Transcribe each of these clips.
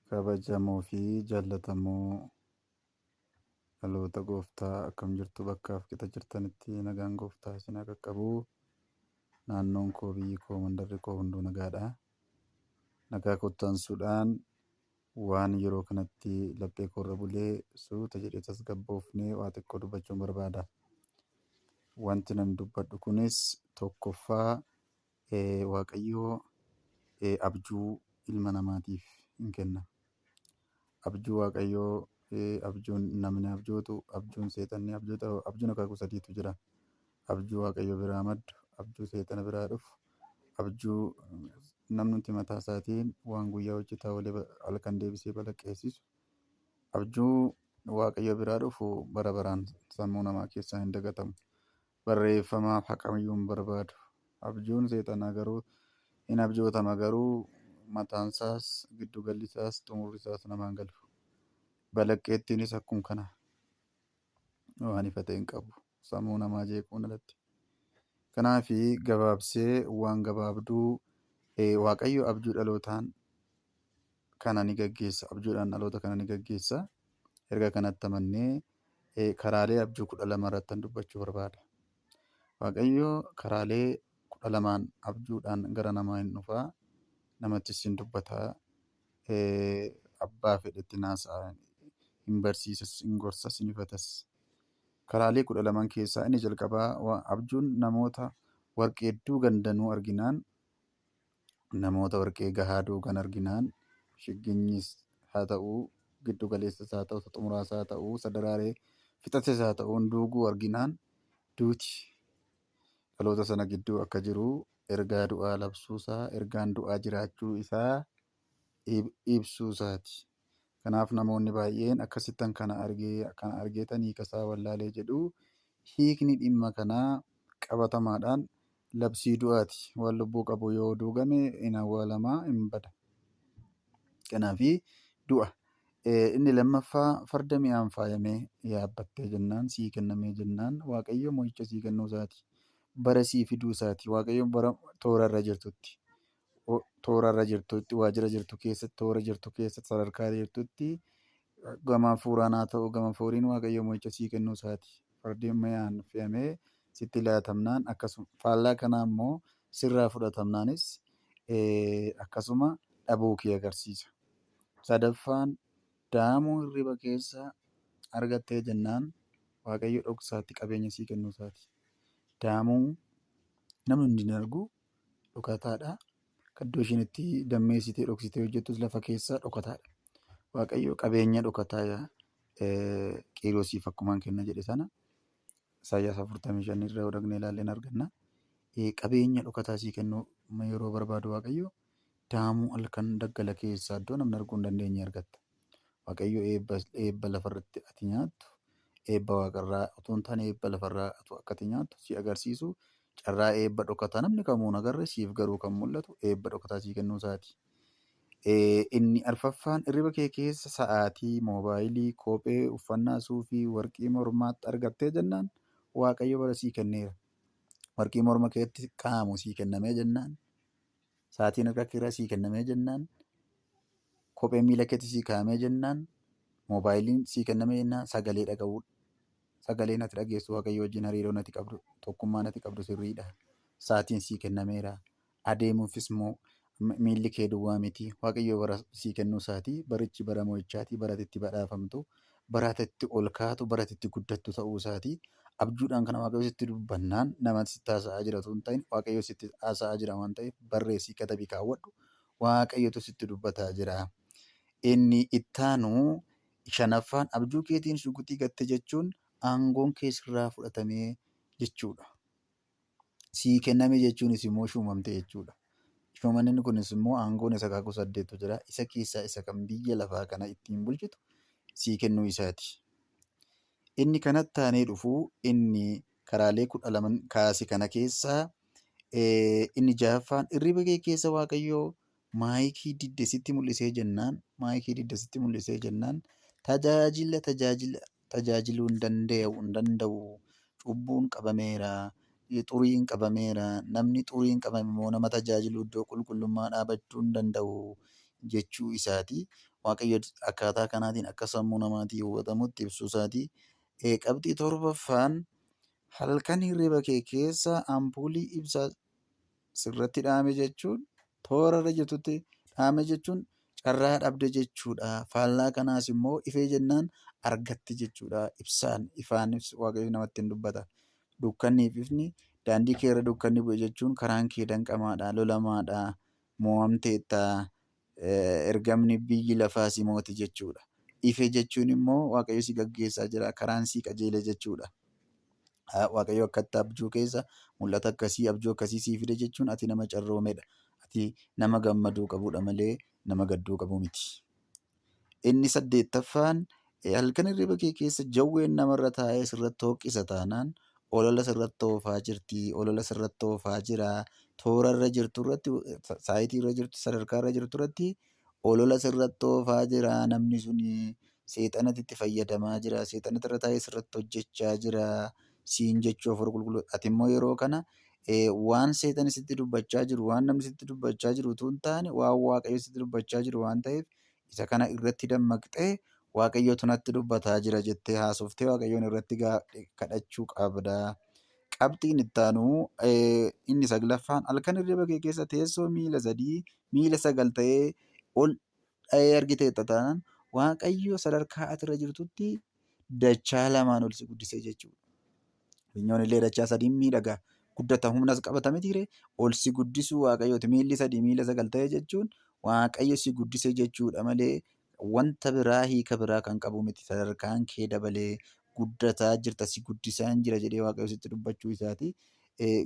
Kabajamoo fi jaallatamoo dhaloota gooftaa akkam jirtu bakkaaf qixa jirtanitti nagaan gooftaa isin haa qaqqabu. Naannoon koo biyyi koo mandarri koo hunduu nagaadha. Nagaa kottaansuudhaan waan yeroo kanatti laphee koorra bulee suuta jedhee tasgabboofnee waa xiqqoo dubbachuun barbaada. Wanti nan dubbadhu kunis tokkoffaa Waaqayyoo abjuu ilma namaatiif hin kenna. Abjuu Waaqayyoo abjuun namni abjootu, abjuun seexanni abjoota, abjuun akaakuu sadiitu jira. Abjuu Waaqayyo biraa maddu, abjuu seexana biraa dhufu, abjuu namni mataa isaatiin waan guyyaa hojjetaa oolee halkan deebisee balaqqeessisu. Abjuu Waaqayyo biraa dhufu bara baraan sammuu namaa keessaa hin dagatamu. Barreeffamaaf haqamiyyuu hin barbaadu. Abjuun seexanaa garuu hin abjootama, garuu mataan isaas giddugalli isaas xumurri isaas namaan galu. Balaqqeettiinis akkuma kana waan ifa ta'e hin qabu. Sammuu namaa jeequun alatti. Kanaafi gabaabsee waan gabaabduu Waaqayyo abjuu dhalootaan kana ni gaggeessa. Abjuudhaan dhaloota kana ni gaggeessa. Erga kanatti amannee karaalee abjuu 12 irratti dubbachuu barbaada. Waaqayyo karaalee 12 abjuudhaan gara namaa hin dhufaa. Namattis hin dubbataa. Abbaa fedhetti naasa'a. Hin barsiisas, hin gorsas, hin ifatas. Karaalee 12 keessaa inni jalqabaa abjuun namoota warqee hedduu gandanuu arginaan, namoota warqee gahaa duugan arginaan, shigginyis haa ta'uu, giddu galeessas haa ta'uu, xumuraas haa ta'uu, sadaraaree fixates haa ta'uu duuguu arginaan duuti dhaloota sana gidduu akka jiru ergaa du'aa labsuusaa, ergaan du'aa jiraachuu isaa ibsuusaati. Kanaaf namoonni baay'een akkasittan kana argeetan hiikasaa wallaalee jedhu. Hiikni dhimma kanaa qabatamaadhaan labsii du'aati. Waan lubbuu qabu yoo duugame hin awwaalamaa, hin bada. Kanaafi du'a. Inni lammaffaa farda mi'aan faayamee yaabbattee jennaan, sii kennamee jennaan Waaqayyo mo'icha sii kennuu isaati. Bara sii fiduu isaati. Waaqayyo bara toorarra jirtutti. Toorarra jirtutti, waajjira jirtu keessatti, toora jirtu keessatti, sadarkaa jirtutti gama hafuuraan haa ta'u, gama fooniin Waaqayyo mo'icha sii kennuu isaati. Fardi mi'aan fe'amee sitti laatamnaan akkasuma. Faallaa kanaa immoo sirraa fudhatamnaanis akkasuma dhabuu kee agarsiisa. Sadaffaan daamuu hirriba keessa argattee jennaan Waaqayyo dhoksaatti qabeenya sii kennuu isaati. Daamuu namni hundi hin argu, dhokataadha. Iddoo isheen itti dammeessitee dhoksitee hojjettus lafa keessaa dhokataadha. Waaqayyo qabeenya dhokataa Qiiroosiif akkumaan kenna jedhe sana Isaayyaas 45 irra dhaqnee ilaalleen arganna. Qabeenya dhokataa sii kennuu yeroo barbaadu Waaqayyo daamuu halkan daggala keessaa iddoo namni arguu hin dandeenye argatta. Waaqayyo eebba lafarratti ati nyaattu, eebba waaqarraa otoo hin taane eebba lafarraa akka ati nyaattu si agarsiisu. Carraa eebba dhokataa namni kamuu agarre siif garuu kan mul'atu eebba dhokataa sii kennuu isaati. Inni arfaffaan hirriba kee keessa sa'aatii, moobaayilii, kophee, uffannaa suufii, warqii mormaatti argattee jennaan Waaqayyo bara sii kenneera. Warqii morma keetti kaa'amu sii kennamee jennaan, sa'aatiin harka keerraa sii kennamee jennaan, kopheen miila keetti sii kaa'amee jennaan, moobaayiliin sii kennamee jennaan, sagalee dhaga'uudha. Sagaleen ati dhageessu Waaqayyo wajjin hariiroo ati qabdu, tokkummaan ati qabdu sirriidha. Sa'aatiin sii kennameera. Adeemuufis immoo miilli kee duwwaa miti. Waaqayyo bara sii kennuu isaati. Barichi bara mo'ichaati. Bara itti badhaafamtu, bara itti ol kaatu, bara itti guddattu ta'uu isaati. Abjuudhaan kana Waaqayyo sitti dubbannaan nama sitti haasa'aa jira osoo hin ta'in Waaqayyo sitti haasa'aa jira waan ta'eef barreessii katabii kaawwadhu. Waaqayyotu sitti dubbataa jira. Inni ittaanu 5ffaan abjuu keetiin shukutii gatte jechuun aangoon kee sirraa fudhatamee jechuudha. Sii kenname jechuunis immoo shuumamte jechuudha. Shuumanni kunis immoo aangoon isa akaakuu 8tu jira. Isa keessaa isa kan biyya lafaa kana ittiin bulchitu sii kennuu isaati. Inni kanatti aanee dhufu inni karaalee 12 kaase kana keessaa inni 6ffaan hirriba kee keessa Waaqayyoo maayikii didde sitti mul'isee jennaan tajaajiluu hin danda'u. Cubbuun qabameera, xuriin qabameera. Namni xuriin qabame immoo nama tajaajiluu iddoo qulqullummaa dhaabachuu hin danda'u jechuu isaati. Waaqayyo akkaataa kanaatiin akka sammuu namaatiin hubatamutti ibsuu isaatii. Qabxii torbaffaan halkan hirriba kee keessa ampuulii ibsaa sirratti dhaame jechuun toorarra jirtutti dhaame jechuun carraa dhabde jechuudha. Faallaa kanaas immoo ifee jennaan argatte jechuudha. Ifaanis waaqayyo namatti hin dubbata. Dukkanni fi ifni daandii kee irra dukkanni bu'e jechuun karaan kee danqamaadha, lolamaadha, mo'amteetta, ergamni biyyi lafaa si mooti jechuudha. Ife jechuun immoo waaqayyo si gaggeessaa jira, karaan sii qajeele jechuudha. Waaqayyo akkatti abjuu keessa mul'ata akkasii, abjuu akkasii sii fide jechuun ati nama carroomedha. Ati nama gammaduu qabudha malee nama gadduu qabu miti. Inni 8ffaan halkan hirriba kee keessa jawween namarra taa'ee sirratti hooqqisa taanaan olola sirratti oofaa jirti, olola sirratti oofaa jira, toorarra jirtu irratti, saayitii irra jirtu, sadarkaa irra jirtu irratti olola sirratti oofaa jira namni suni. Seexanatu itti fayyadamaa jira, seexanatu irra taa'ee sirratti hojjechaa jira siin jechuu hafuura qulqulluu. Ati immoo yeroo kana waan seexanni sitti dubbachaa jiru, waan namni sitti dubbachaa jiru utuu hin taane waan waaqayyo sitti dubbachaa jiru waan ta'eef isa kana irratti dammaqxee waaqayyotu natti dubbataa jira jettee haasoftee waaqayyoon irratti kadhachuu qabda. Qabxiin itti aanu inni 9ffaan halkan hirriba kee keessa teessoo miila 3, miila 9 ta'ee ol dha'ee argiteetta taanaan waaqayyo sadarkaa ati irra jirtutti dachaa 2 ol si guddisee jechuudha. Finyoon illee dachaa 3 miidhagaa guddata humnas qabata mitiiree ol si guddisuu waaqayyooti. Miilli 3 miila 9 ta'e jechuun waaqayyo si guddise jechuudha malee wanta biraa hiika biraa kan qabu miti. Sadarkaan kee dabalee guddataa jirta, si guddisaa jira jedhee waaqayyo sitti dubbachuu isaati.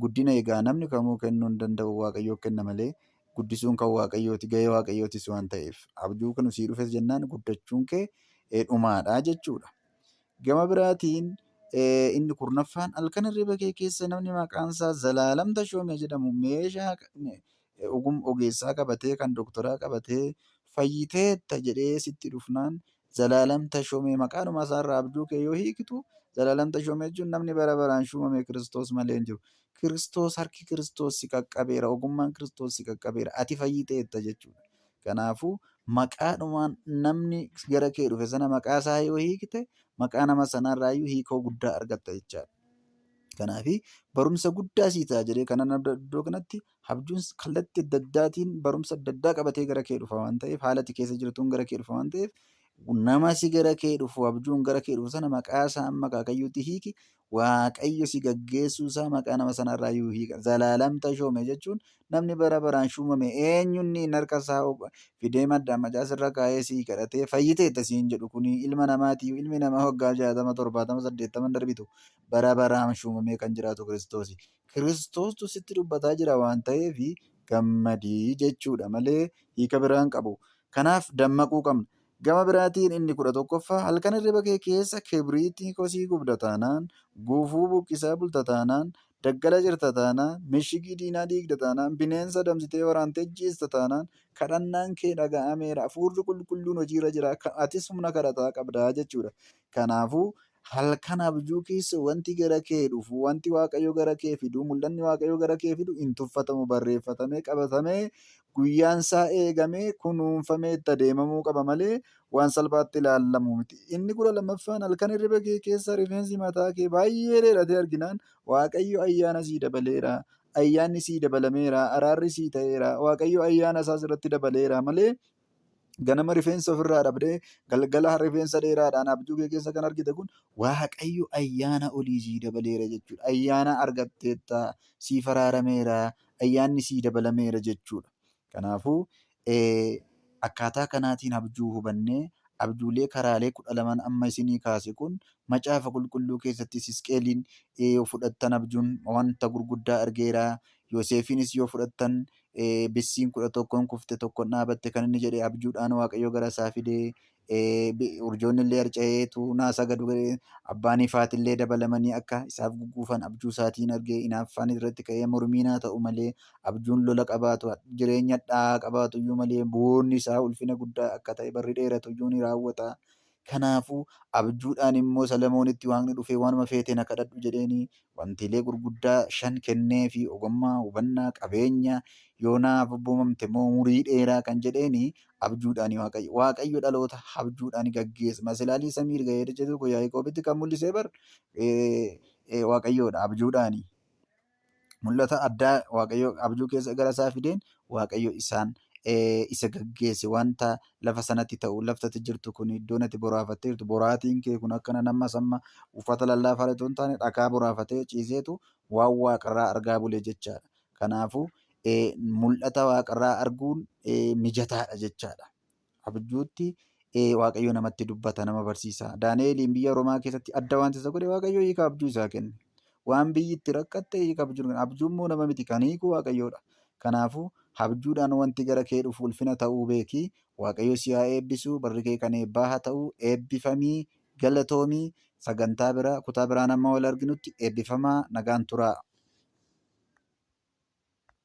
Guddina egaa namni kamuu kennuu hin danda'u, waaqayyoo kenna malee guddisuun kan waaqayyooti, gahee waaqayyootis waan ta'eef abjuu kun sii dhufes jennaan guddachuun kee dhumaadha jechuudha. Gama biraatiin inni 9ffaan halkan hirriba kee keessa namni maqaan isaa Zalaalam Tashoomee jedhamu meeshaa ogeessaa qabatee kan doktoraa qabatee fayyiteetta jedhee sitti dhufnaan Zalaalam Tashoomee maqaanuma isaarraa abjuu kee yoo hiikitu Zalaalam Tashoomee jechuun namni bara baraan shuumame Kiristoos malee hin jiru. Kiristoos harki Kiristoos si qaqqabeera, ogummaan Kiristoos si qaqqabeera, ati fayyiteetta jechuudha. Kanaafuu maqaadhumaan namni gara kee dhufe sana maqaa isaa yoo hiikte maqaa nama sanarraayyuu hiikoo guddaa argatta jechaadha. Kanaafi barumsa guddaa sii ta'a jedhee kanan iddoo kanatti abjuun kallattii adda addaatiin barumsa adda addaa qabatee gara kee dhufa waan ta'eef haala ati keessa jirtuun gara kee dhufa waan ta'eef nama si gara kee dhufu abjuun gara kee dhufu sana maqaa isaa amma akaakayyuutti hiiki waaqayyo si gaggeessuu isaa maqaa nama sanarraayyuu hiika. Zalaalam Tashoomee jechuun namni bara baraan shuumame eenyunni harka isaa fidee maddaan macaasirra kaa'ee sii kadhatee fayyiteetta siin jedhu kuni ilma namaati. Ilmi namaa waggaa 60, 70, 80 darbitu bara baraan shuumamee kan jiraatu Kiristoosi. Kiristoostu sitti dubbataa jira waan ta'eef gammadii jechuudha malee hiika biraan qabu. Kanaaf dammaquu qabna. Gama biraatiin inni 11ffaa halkan hirriba kee keessa kibriitii kosii gubda taanaan, gufuu buqqisaa bulta taanaan, daggala jirta taanaan, mishigii diinaa diigda taanaan, bineensa adamsitee waraantee ajjeesta taanaan kadhannaan kee dhaga'ameera. Hafuurri qulqulluun hojiirra jira. Atis humna kadhataa qabdaa jechuudha. Kanaafuu halkan abjuu keessa wanti gara kee dhufu, wanti waaqayyo gara kee fidu, mul'anni waaqayyo gara kee fidu hin tuffatamu, barreeffatamee qabatamee guyyaan isaa eegamee kunuunfamee itti adeemamuu qaba malee waan salphaatti ilaallamu miti. Inni 12ffaan halkan hirriba kee keessa rifeensi mataa kee baay'ee dheeratee arginaan waaqayyo ayyaana sii dabaleera. Ayyaanni sii dabalameera, araarri sii ta'eera, waaqayyo ayyaana isaas irratti dabaleera malee ganama rifeensa ofirraa dhabdee galgala rifeensa dheeraadhaan abjuu kee keessa kan argite kun waaqayyo ayyaana olii sii dabaleera jechuudha. Ayyaana argatteetta, sii faraarameera, ayyaanni sii dabalameera jechuudha. Kanaafuu akkaataa kanaatiin abjuu hubannee abjuulee karaalee 12 amma isinii kaase kun macaafa qulqulluu keessatti Hisqeeliin yoo fudhattan abjuun wanta gurguddaa argeera. Yoosefiinis yoo fudhattan bissiin 11 kufte tokkoon dhaabatte kan inni jedhee abjuudhaan waaqayyo gara isaa fidee urjoonni illee harca'eetu naasa gadu abbaan ifaatillee dabalamanii akka isaaf gugguufan abjuu isaatiin argee hinaaffaan irratti ka'ee mormiin haa ta'u malee abjuun lola qabaatu jireenya dhahaa qabaatu iyyuu malee boonni isaa ulfina guddaa akka ta'e barri dheeratu iyyuu ni raawwata. Kanaafuu abjuudhaan immoo Solomoonitti Waaqni dhufee waanuma feete na kadhadhu jedheeni wantiilee gurguddaa 5 kenneefi ogummaa, hubannaa, qabeenya yoo naaf abboomamte immoo umurii dheeraa kan jedheeni abjuudhaani Waaqayyo. Waaqayyo dhaloota abjuudhaan gaggeessa. Masilaalii samii irra ga'ee jedhu kun Yaaqoobitti kan mul'ise Waaqayyoodha abjuudhaani. Mul'ata addaa Waaqayyo abjuu keessa gara isaa fideen Waaqayyo isa gaggeesse wanta lafa sanatti ta'u laftatti jirtu kun iddoon ati boraafattee jirtu boraatiin kee kun akkana nammas amma uffata lallaafaa otoo hin taane dhagaa boraafatee ciiseetu waan waaqarraa argaa bule jechaadha. Kanaafuu mul'ata waaqarraa arguun mijataadha jechaadha. Abjuutti Waaqayyo namatti dubbata nama barsiisa. Daani'eliin biyya Ormaa keessatti adda wanti isa godhe Waaqayyo hiika abjuu isaa kenne. Waan biyyi itti rakkatte hiika abjuu kenna. Abjuun immoo nama miti kan hiiku Waaqayyoodha. Kanaafuu abjuudhaan wanti gara kee dhufu ulfina ta'uu beeki. Waaqayyo si haa eebbisu. Barri kee kan eebbaa haa ta'u. Eebbifamii galatoomii sagantaa biraa kutaa biraan amma wal arginutti eebbifamaa nagaan turaa.